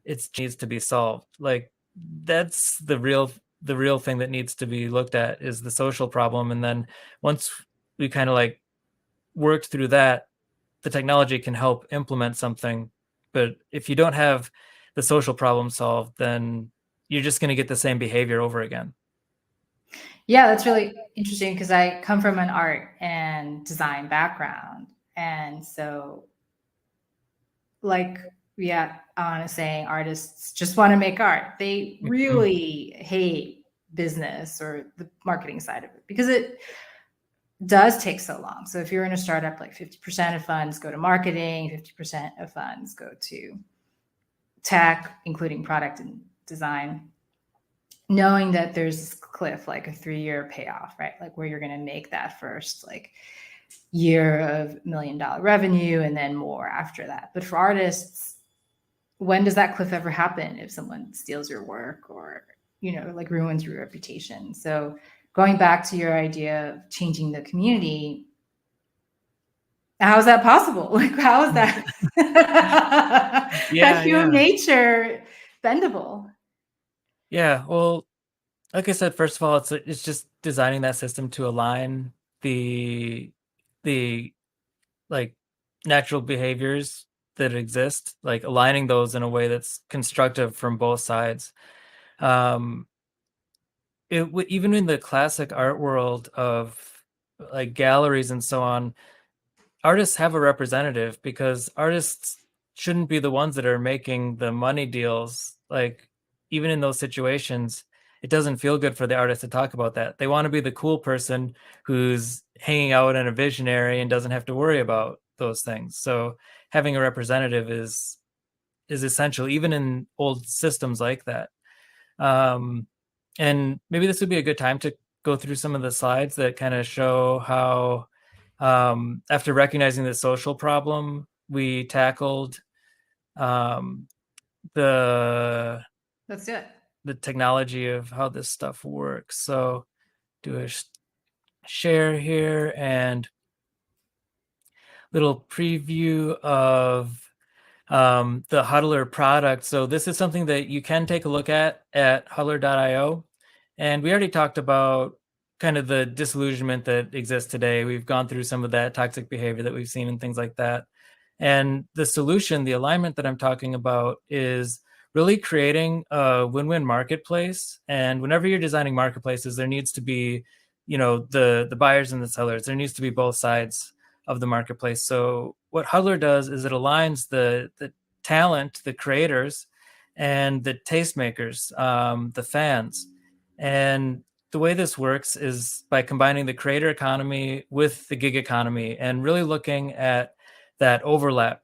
it needs to be solved. Like that's the real thing that needs to be looked at is the social problem. And then once we kind of like worked through that, the technology can help implement something. But if you don't have the social problem solved, then you're just going to get the same behavior over again. Yeah, that's really interesting because I come from an art and design background. And so, like, yeah, Anna is saying, artists just want to make art. They really hate business or the marketing side of it because it does take so long. So if you're in a startup, like 50% of funds go to marketing, 50% of funds go to tech, including product and design. Knowing that there's this cliff, like a 3-year payoff, right? Like where you're going to make that first like year of $1 million revenue and then more after that. But for artists, when does that cliff ever happen if someone steals your work or, you know, like ruins your reputation? So going back to your idea of changing the community, how is that possible? Like, how is that that human nature bendable? Yeah, well, like I said, first of all, it's just designing that system to align the like natural behaviors that exist, like aligning those in a way that's constructive from both sides. Even in the classic art world of like galleries and so on, artists have a representative because artists shouldn't be the ones that are making the money deals. Like even in those situations, it doesn't feel good for the artist to talk about that. They want to be the cool person who's hanging out and a visionary and doesn't have to worry about those things. So having a representative is essential, even in old systems like that. And maybe this would be a good time to go through some of the slides that kind of show how, after recognizing the social problem, we tackled the Let's do it. The technology of how this stuff works. So do a share here and little preview of the Huddler product. So this is something that you can take a look at huddler.io. And we already talked about kind of the disillusionment that exists today. We've gone through some of that toxic behavior that we've seen and things like that. And the solution, the alignment that I'm talking about is really creating a win-win marketplace. And whenever you're designing marketplaces, there needs to be, you know, the buyers and the sellers. There needs to be both sides of the marketplace. So what Huddler does is it aligns the talent, the creators, and the tastemakers, the fans. And the way this works is by combining the creator economy with the gig economy and really looking at that overlap.